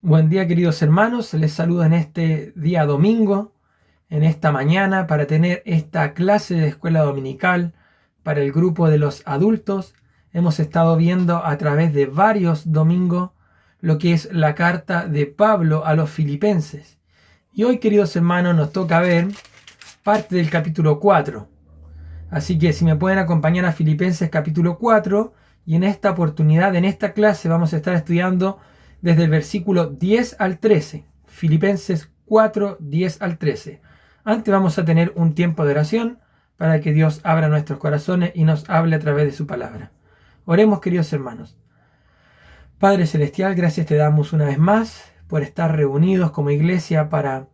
Buen día, queridos hermanos. Les saludo en este día domingo, en esta mañana, para tener esta clase de escuela dominical para el grupo de los adultos. Hemos estado viendo a través de varios domingos lo que es la carta de Pablo a los filipenses. Y hoy, queridos hermanos, nos toca ver parte del capítulo 4. Así que si me pueden acompañar a Filipenses capítulo 4, y en esta oportunidad, en esta clase, vamos a estar estudiando desde el versículo 10 al 13. Filipenses 4, 10 al 13. Antes vamos a tener un tiempo de oración para que Dios abra nuestros corazones y nos hable a través de su palabra. Oremos, queridos hermanos. Padre Celestial, gracias te damos una vez más por estar reunidos como iglesia para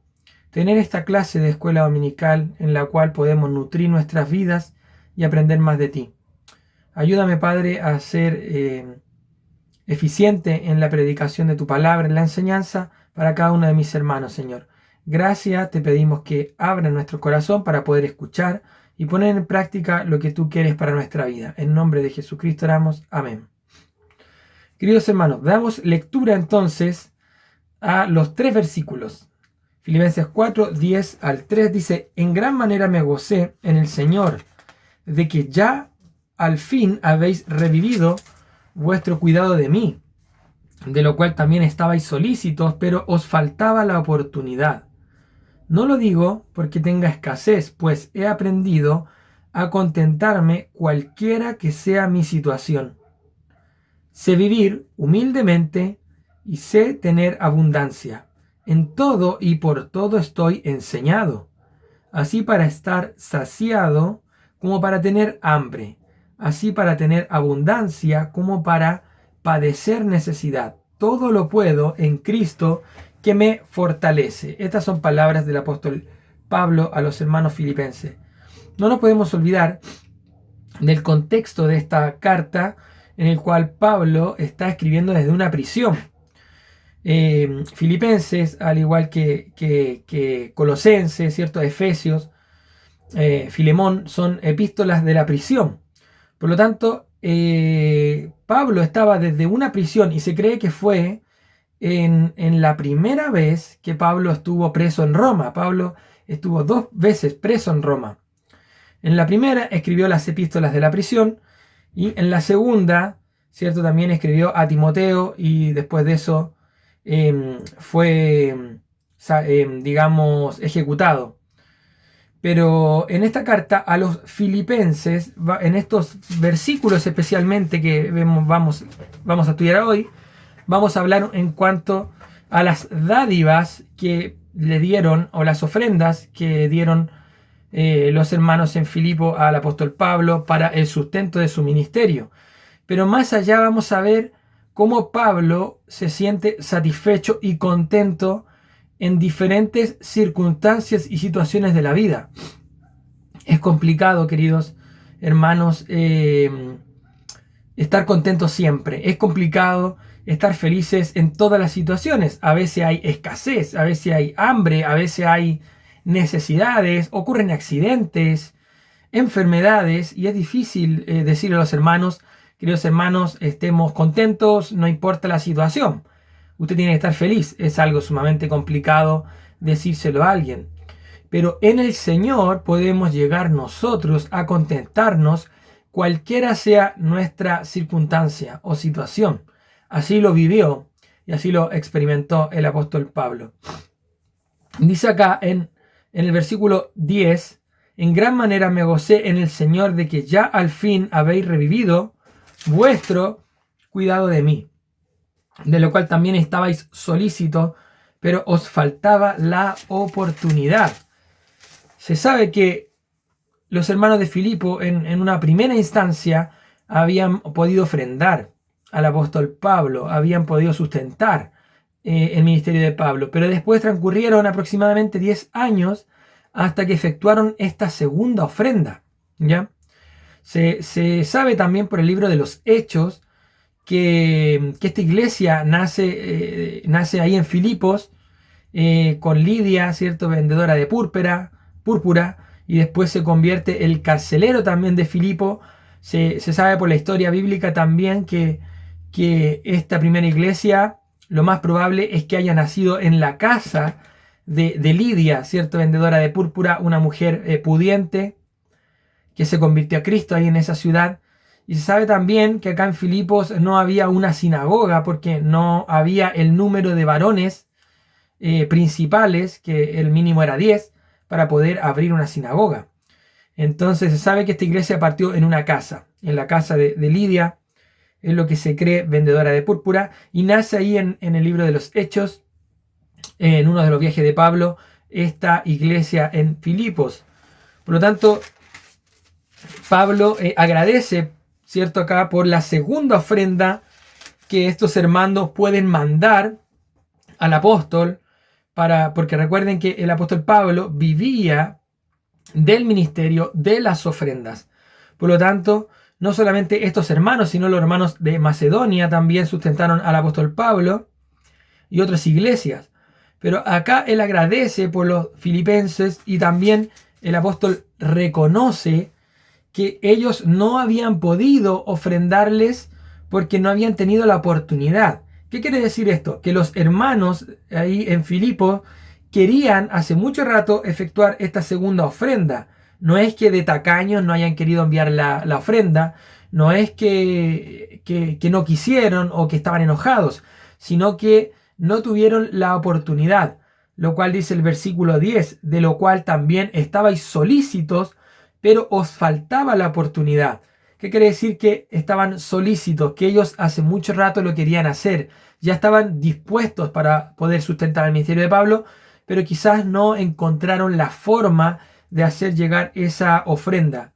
tener esta clase de escuela dominical en la cual podemos nutrir nuestras vidas y aprender más de ti. Ayúdame, Padre, a ser eficiente en la predicación de tu palabra, en la enseñanza para cada uno de mis hermanos, Señor. Gracias, te pedimos que abra nuestro corazón para poder escuchar y poner en práctica lo que tú quieres para nuestra vida. En nombre de Jesucristo oramos. Amén. Queridos hermanos, damos lectura entonces a los 3 versículos. Filipenses 4, 10 al 3 dice: en gran manera me gocé en el Señor de que ya al fin habéis revivido vuestro cuidado de mí, de lo cual también estabais solícitos, pero os faltaba la oportunidad. No lo digo porque tenga escasez, pues he aprendido a contentarme cualquiera que sea mi situación. Sé vivir humildemente y sé tener abundancia. En todo y por todo estoy enseñado, así para estar saciado como para tener hambre, así para tener abundancia como para padecer necesidad. Todo lo puedo en Cristo que me fortalece. Estas son palabras del apóstol Pablo a los hermanos filipenses. No nos podemos olvidar del contexto de esta carta en el cual Pablo está escribiendo desde una prisión. Filipenses, al igual que Colosenses, ¿cierto? Efesios, Filemón, son epístolas de la prisión. Por lo tanto, Pablo estaba desde una prisión y se cree que fue en la primera vez que Pablo estuvo preso en Roma. Pablo estuvo 2 veces preso en Roma. En la primera escribió las epístolas de la prisión y en la segunda, ¿cierto? También escribió a Timoteo y después de eso fue, digamos, ejecutado. Pero en esta carta a los filipenses, en estos versículos especialmente que vamos a estudiar hoy, vamos a hablar en cuanto a las dádivas que le dieron, o las ofrendas que dieron los hermanos en Filipo al apóstol Pablo para el sustento de su ministerio. Pero más allá vamos a ver cómo Pablo se siente satisfecho y contento en diferentes circunstancias y situaciones de la vida. Es complicado, queridos hermanos, estar contentos siempre. Es complicado estar felices en todas las situaciones. A veces hay escasez, a veces hay hambre, a veces hay necesidades, ocurren accidentes, enfermedades, y es difícil decirle a los hermanos: queridos hermanos, estemos contentos, no importa la situación. Usted tiene que estar feliz. Es algo sumamente complicado decírselo a alguien. Pero en el Señor podemos llegar nosotros a contentarnos cualquiera sea nuestra circunstancia o situación. Así lo vivió y así lo experimentó el apóstol Pablo. Dice acá en el versículo 10: en gran manera me gocé en el Señor de que ya al fin habéis revivido vuestro cuidado de mí, de lo cual también estabais solícitos, pero os faltaba la oportunidad. Se sabe que los hermanos de Filipo en una primera instancia habían podido ofrendar al apóstol Pablo, habían podido sustentar el ministerio de Pablo, pero después transcurrieron aproximadamente 10 años hasta que efectuaron esta segunda ofrenda, ¿ya? Se sabe también por el libro de los Hechos que esta iglesia nace ahí en Filipos, con Lidia, ¿cierto? Vendedora de púrpura, y después se convierte el carcelero también de Filipo. Se sabe por la historia bíblica también que esta primera iglesia lo más probable es que haya nacido en la casa de Lidia, ¿cierto? Vendedora de púrpura, una mujer pudiente que se convirtió a Cristo ahí en esa ciudad. Y se sabe también que acá en Filipos no había una sinagoga porque no había el número de varones principales, que el mínimo era 10, para poder abrir una sinagoga. Entonces se sabe que esta iglesia partió en una casa, en la casa de Lidia, es lo que se cree, vendedora de púrpura, y nace ahí en el libro de los Hechos, en uno de los viajes de Pablo, esta iglesia en Filipos. Por lo tanto, Pablo agradece, ¿cierto?, acá por la segunda ofrenda que estos hermanos pueden mandar al apóstol, porque recuerden que el apóstol Pablo vivía del ministerio de las ofrendas. Por lo tanto, no solamente estos hermanos, sino los hermanos de Macedonia también sustentaron al apóstol Pablo y otras iglesias. Pero acá él agradece por los filipenses y también el apóstol reconoce que ellos no habían podido ofrendarles porque no habían tenido la oportunidad. ¿Qué quiere decir esto? Que los hermanos ahí en Filipos querían hace mucho rato efectuar esta segunda ofrenda. No es que de tacaños no hayan querido enviar la ofrenda, no es que no quisieron o que estaban enojados, sino que no tuvieron la oportunidad, lo cual dice el versículo 10, de lo cual también estabais solícitos, pero os faltaba la oportunidad. ¿Qué quiere decir? Que estaban solícitos, que ellos hace mucho rato lo querían hacer, ya estaban dispuestos para poder sustentar el ministerio de Pablo, pero quizás no encontraron la forma de hacer llegar esa ofrenda.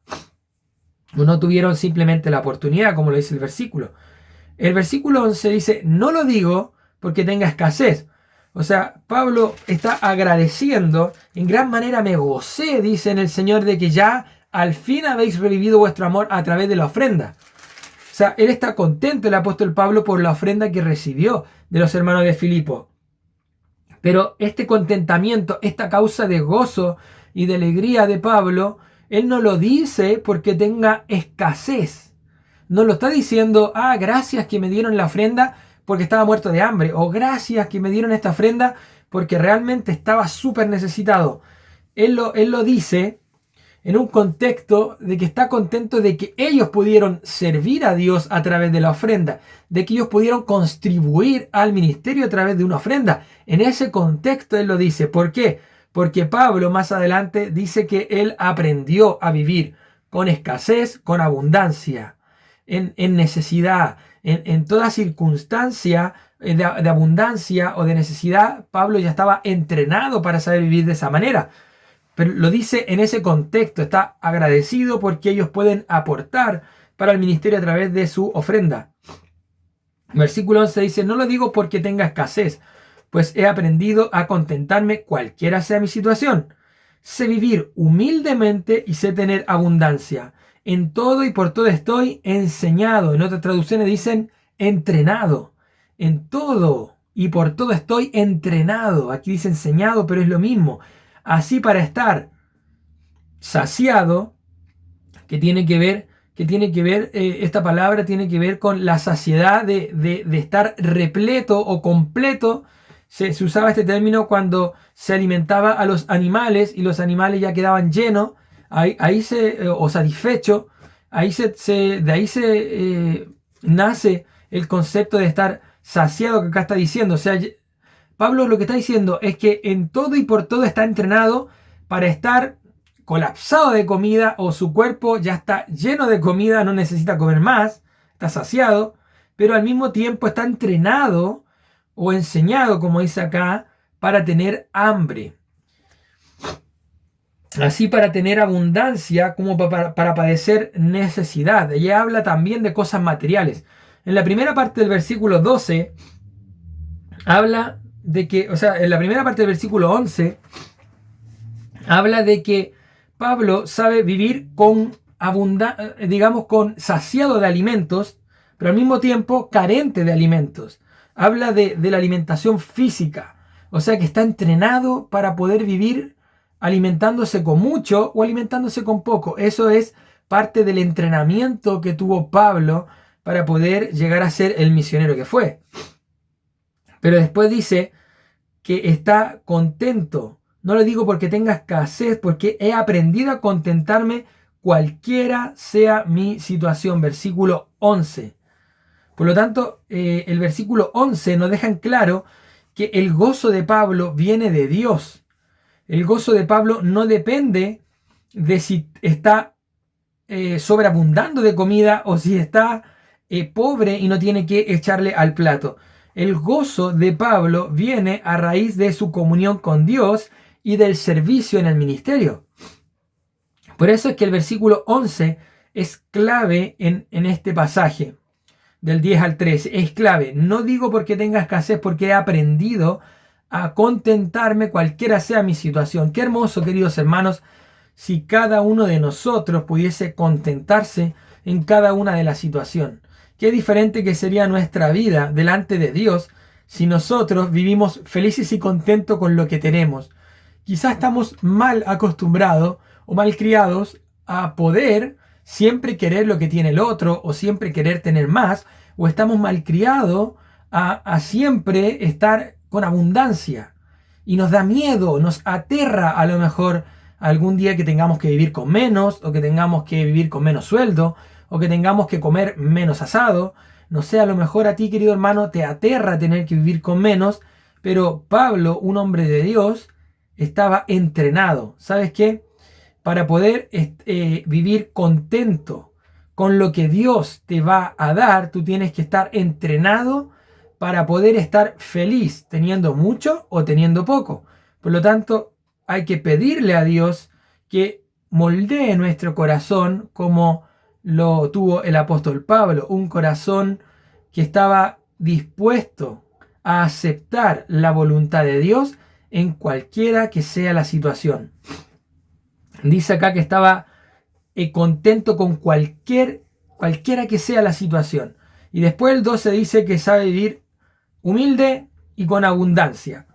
No tuvieron simplemente la oportunidad, como lo dice el versículo. El versículo 11 dice, no lo digo porque tenga escasez. O sea, Pablo está agradeciendo, en gran manera me gocé, dice en el Señor, de que ya al fin habéis revivido vuestro amor a través de la ofrenda. O sea, él está contento, el apóstol Pablo, por la ofrenda que recibió de los hermanos de Filipo. Pero este contentamiento, esta causa de gozo y de alegría de Pablo, él no lo dice porque tenga escasez. No lo está diciendo, gracias que me dieron la ofrenda porque estaba muerto de hambre. O gracias que me dieron esta ofrenda porque realmente estaba súper necesitado. Él lo dice en un contexto de que está contento de que ellos pudieron servir a Dios a través de la ofrenda, de que ellos pudieron contribuir al ministerio a través de una ofrenda. En ese contexto él lo dice. ¿Por qué? Porque Pablo más adelante dice que él aprendió a vivir con escasez, con abundancia, en necesidad, en toda circunstancia de abundancia o de necesidad. Pablo ya estaba entrenado para saber vivir de esa manera. Pero lo dice en ese contexto, está agradecido porque ellos pueden aportar para el ministerio a través de su ofrenda. Versículo 11 dice, no lo digo porque tenga escasez, pues he aprendido a contentarme cualquiera sea mi situación. Sé vivir humildemente y sé tener abundancia. En todo y por todo estoy enseñado. En otras traducciones dicen entrenado. En todo y por todo estoy entrenado. Aquí dice enseñado, pero es lo mismo. Así para estar saciado, que tiene que ver, esta palabra tiene que ver con la saciedad de estar repleto o completo. Se usaba este término cuando se alimentaba a los animales y los animales ya quedaban llenos, o satisfechos. De ahí se nace el concepto de estar saciado, que acá está diciendo. O sea, Pablo lo que está diciendo es que en todo y por todo está entrenado para estar colapsado de comida, o su cuerpo ya está lleno de comida, no necesita comer más, está saciado, pero al mismo tiempo está entrenado o enseñado, como dice acá, para tener hambre. Así para tener abundancia como para padecer necesidad. Ella habla también de cosas materiales. En la primera parte del versículo 12 habla de que, en la primera parte del versículo 11 habla de que Pablo sabe vivir con con saciado de alimentos, pero al mismo tiempo carente de alimentos. Habla de la alimentación física, o sea que está entrenado para poder vivir alimentándose con mucho o alimentándose con poco. Eso es parte del entrenamiento que tuvo Pablo para poder llegar a ser el misionero que fue. Pero después dice que está contento. No lo digo porque tenga escasez, porque he aprendido a contentarme cualquiera sea mi situación. Versículo 11. Por lo tanto, el versículo 11 nos deja en claro que el gozo de Pablo viene de Dios. El gozo de Pablo no depende de si está sobreabundando de comida o si está pobre y no tiene que echarle al plato. El gozo de Pablo viene a raíz de su comunión con Dios y del servicio en el ministerio. Por eso es que el versículo 11 es clave en este pasaje, del 10 al 13. Es clave. No digo porque tenga escasez, porque he aprendido a contentarme cualquiera sea mi situación. Qué hermoso, queridos hermanos, si cada uno de nosotros pudiese contentarse en cada una de las situaciones. Qué diferente que sería nuestra vida delante de Dios si nosotros vivimos felices y contentos con lo que tenemos. Quizás estamos mal acostumbrados o mal criados a poder siempre querer lo que tiene el otro o siempre querer tener más, o estamos mal criados a siempre estar con abundancia y nos da miedo, nos aterra a lo mejor algún día que tengamos que vivir con menos, o que tengamos que vivir con menos sueldo, o que tengamos que comer menos asado. No sé, a lo mejor a ti, querido hermano, te aterra tener que vivir con menos, pero Pablo, un hombre de Dios, estaba entrenado. ¿Sabes qué? Para poder vivir contento con lo que Dios te va a dar, tú tienes que estar entrenado para poder estar feliz teniendo mucho o teniendo poco. Por lo tanto, hay que pedirle a Dios que moldee nuestro corazón como lo tuvo el apóstol Pablo, un corazón que estaba dispuesto a aceptar la voluntad de Dios en cualquiera que sea la situación. Dice acá que estaba contento con cualquiera que sea la situación. Y después el 12 dice que sabe vivir humilde y con abundancia.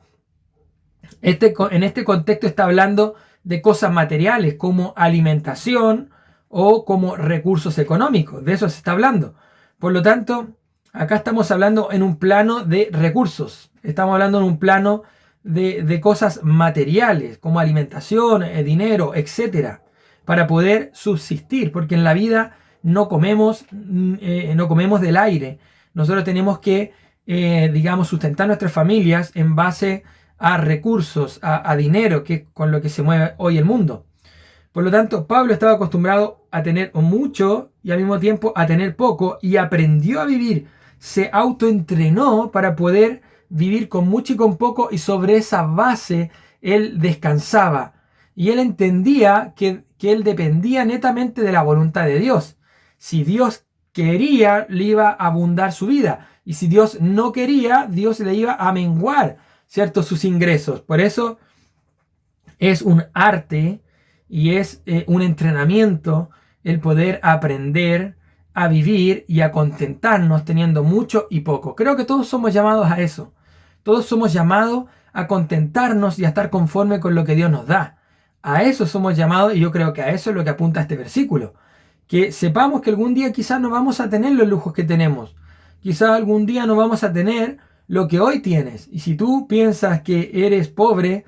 En este contexto está hablando de cosas materiales como alimentación o como recursos económicos. De eso se está hablando. Por lo tanto, acá estamos hablando en un plano de recursos. Estamos hablando en un plano de cosas materiales como alimentación, dinero, etcétera, para poder subsistir, porque en la vida no comemos del aire. Nosotros tenemos que, digamos, sustentar nuestras familias en base a recursos, a dinero, que es con lo que se mueve hoy el mundo. Por lo tanto, Pablo estaba acostumbrado a tener mucho y al mismo tiempo a tener poco, y aprendió a vivir. Se autoentrenó para poder vivir con mucho y con poco, y sobre esa base él descansaba. Y él entendía que él dependía netamente de la voluntad de Dios. Si Dios quería, le iba a abundar su vida. Y si Dios no quería, Dios le iba a menguar, ¿cierto?, sus ingresos. Por eso es un arte y es un entrenamiento el poder aprender a vivir y a contentarnos teniendo mucho y poco. Creo que todos somos llamados a eso. Todos somos llamados a contentarnos y a estar conforme con lo que Dios nos da. A eso somos llamados, y yo creo que a eso es lo que apunta este versículo. Que sepamos que algún día quizás no vamos a tener los lujos que tenemos. Quizás algún día no vamos a tener lo que hoy tienes. Y si tú piensas que eres pobre,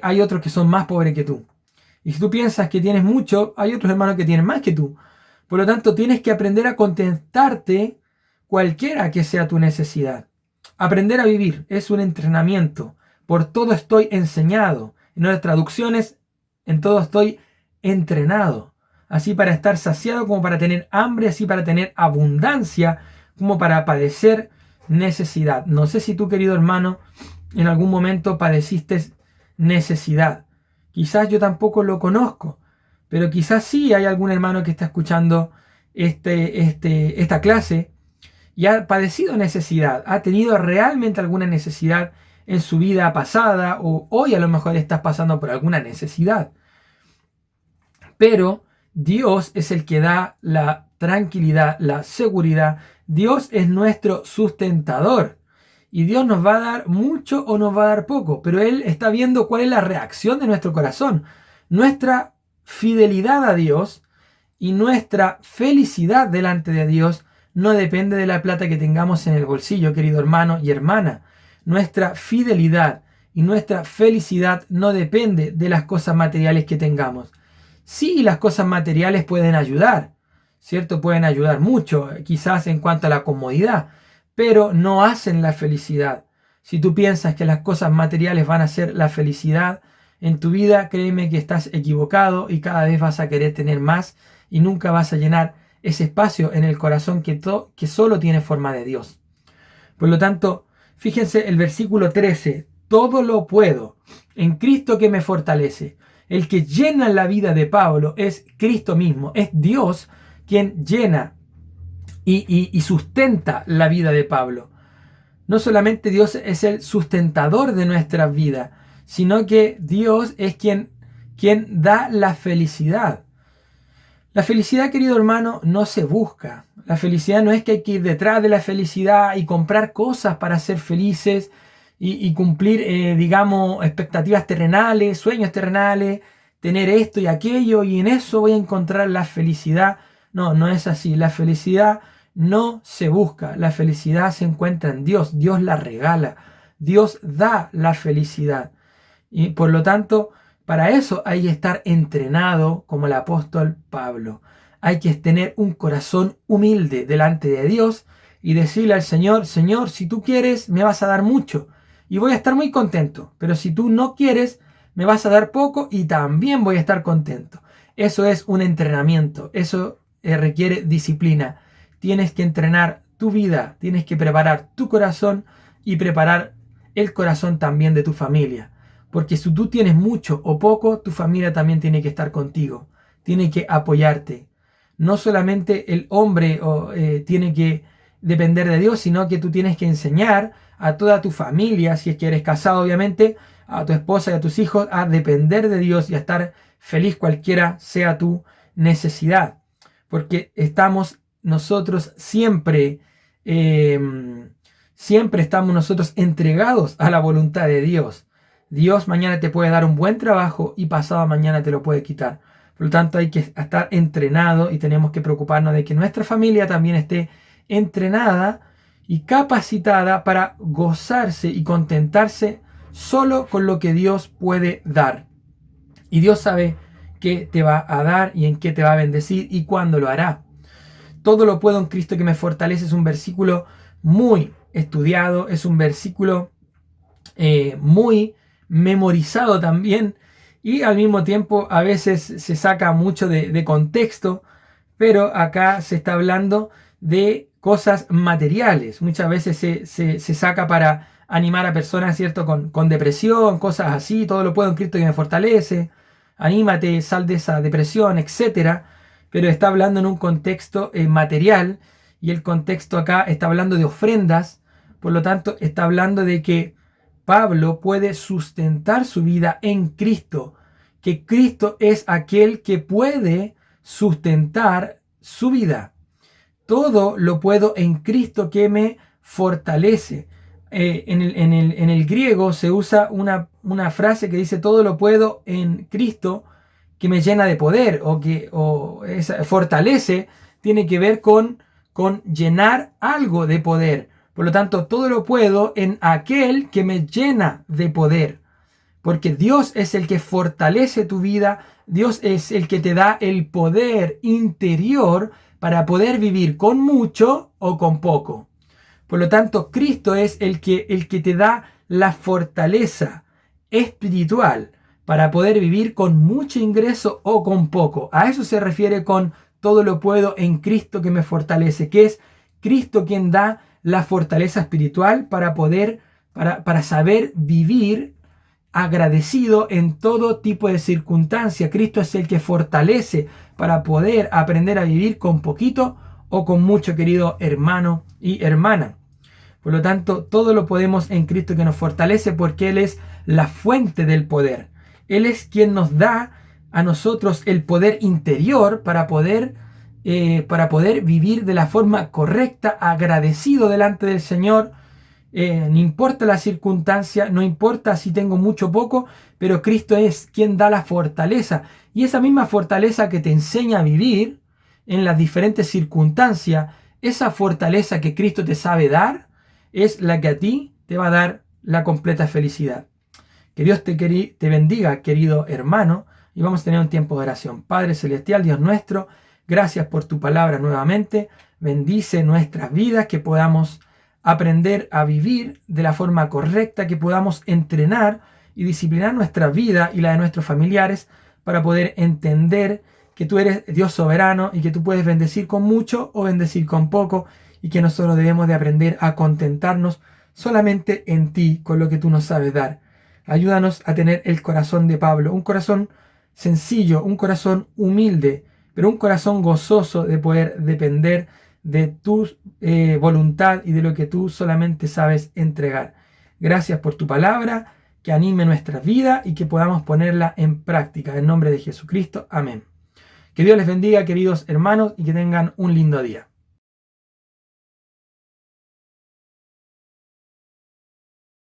hay otros que son más pobres que tú. Y si tú piensas que tienes mucho, hay otros hermanos que tienen más que tú. Por lo tanto, tienes que aprender a contentarte cualquiera que sea tu necesidad. Aprender a vivir es un entrenamiento. Por todo estoy enseñado. En otras traducciones, en todo estoy entrenado. Así para estar saciado como para tener hambre, así para tener abundancia como para padecer necesidad. No sé si tú, querido hermano, en algún momento padeciste necesidad. Quizás yo tampoco lo conozco, pero quizás sí hay algún hermano que está escuchando esta clase y ha padecido necesidad, ha tenido realmente alguna necesidad en su vida pasada, o hoy a lo mejor estás pasando por alguna necesidad. Pero Dios es el que da la tranquilidad, la seguridad. Dios es nuestro sustentador. Y Dios nos va a dar mucho o nos va a dar poco, pero Él está viendo cuál es la reacción de nuestro corazón. Nuestra fidelidad a Dios y nuestra felicidad delante de Dios no depende de la plata que tengamos en el bolsillo, querido hermano y hermana. nuestra fidelidad y nuestra felicidad no depende de las cosas materiales que tengamos. Sí, las cosas materiales pueden ayudar, ¿cierto? Pueden ayudar mucho, quizás en cuanto a la comodidad, pero no hacen la felicidad. Si tú piensas que las cosas materiales van a ser la felicidad en tu vida, créeme que estás equivocado y cada vez vas a querer tener más y nunca vas a llenar ese espacio en el corazón que solo tiene forma de Dios. Por lo tanto, fíjense el versículo 13, todo lo puedo en Cristo que me fortalece. El que llena la vida de Pablo es Cristo mismo, es Dios quien llena y sustenta la vida de Pablo. No solamente Dios es el sustentador de nuestras vidas, sino que Dios es quien da la felicidad. La felicidad, querido hermano, no se busca. La felicidad no es que hay que ir detrás de la felicidad y comprar cosas para ser felices y cumplir, digamos, expectativas terrenales, sueños terrenales, tener esto y aquello y en eso voy a encontrar la felicidad. No, no es así. La felicidad no se busca. La felicidad se encuentra en Dios. Dios la regala. Dios da la felicidad. Y por lo tanto, para eso hay que estar entrenado como el apóstol Pablo. Hay que tener un corazón humilde delante de Dios y decirle al Señor, Señor, si tú quieres, me vas a dar mucho y voy a estar muy contento. Pero si tú no quieres, me vas a dar poco y también voy a estar contento. Eso es un entrenamiento. Eso requiere disciplina. Tienes que entrenar tu vida, tienes que preparar tu corazón y preparar el corazón también de tu familia. Porque si tú tienes mucho o poco, tu familia también tiene que estar contigo, tiene que apoyarte. No solamente el hombre tiene que depender de Dios, sino que tú tienes que enseñar a toda tu familia, si es que eres casado obviamente, a tu esposa y a tus hijos, a depender de Dios y a estar feliz cualquiera sea tu necesidad. Porque estamos nosotros siempre estamos nosotros entregados a la voluntad de Dios. Dios mañana te puede dar un buen trabajo y pasado mañana te lo puede quitar. Por lo tanto, hay que estar entrenado y tenemos que preocuparnos de que nuestra familia también esté entrenada y capacitada para gozarse y contentarse solo con lo que Dios puede dar. Y Dios sabe qué te va a dar y en qué te va a bendecir y cuándo lo hará. Todo lo puedo en Cristo que me fortalece es un versículo muy estudiado, es un versículo muy memorizado también y al mismo tiempo a veces se saca mucho de contexto, pero acá se está hablando de cosas materiales. Muchas veces se saca para animar a personas, ¿cierto? Con depresión, cosas así, todo lo puedo en Cristo que me fortalece, anímate, sal de esa depresión, etcétera. Pero está hablando en un contexto material y el contexto acá está hablando de ofrendas, por lo tanto está hablando de que Pablo puede sustentar su vida en Cristo, que Cristo es aquel que puede sustentar su vida. Todo lo puedo en Cristo que me fortalece. En el griego se usa una frase que dice todo lo puedo en Cristo que me llena de poder fortalece, tiene que ver con llenar algo de poder. Por lo tanto, todo lo puedo en aquel que me llena de poder. Porque Dios es el que fortalece tu vida. Dios es el que te da el poder interior para poder vivir con mucho o con poco. Por lo tanto, Cristo es el que te da la fortaleza espiritual para poder vivir con mucho ingreso o con poco. A eso se refiere con todo lo puedo en Cristo que me fortalece, que es Cristo quien da la fortaleza espiritual para poder, para saber vivir agradecido en todo tipo de circunstancia. Cristo es el que fortalece para poder aprender a vivir con poquito o con mucho, querido hermano y hermana. Por lo tanto, todo lo podemos en Cristo que nos fortalece porque Él es la fuente del poder. Él es quien nos da a nosotros el poder interior para poder vivir de la forma correcta, agradecido delante del Señor. No importa la circunstancia, no importa si tengo mucho o poco, pero Cristo es quien da la fortaleza. Y esa misma fortaleza que te enseña a vivir en las diferentes circunstancias, esa fortaleza que Cristo te sabe dar, es la que a ti te va a dar la completa felicidad. Que Dios te bendiga, querido hermano, y vamos a tener un tiempo de oración. Padre Celestial, Dios nuestro, gracias por tu palabra nuevamente. Bendice nuestras vidas, que podamos aprender a vivir de la forma correcta, que podamos entrenar y disciplinar nuestra vida y la de nuestros familiares para poder entender que tú eres Dios soberano y que tú puedes bendecir con mucho o bendecir con poco, y que nosotros debemos de aprender a contentarnos solamente en ti, con lo que tú nos sabes dar. Ayúdanos a tener el corazón de Pablo, un corazón sencillo, un corazón humilde, pero un corazón gozoso de poder depender de tu voluntad y de lo que tú solamente sabes entregar. Gracias por tu palabra, que anime nuestra vida y que podamos ponerla en práctica. En nombre de Jesucristo, amén. Que Dios les bendiga, queridos hermanos, y que tengan un lindo día.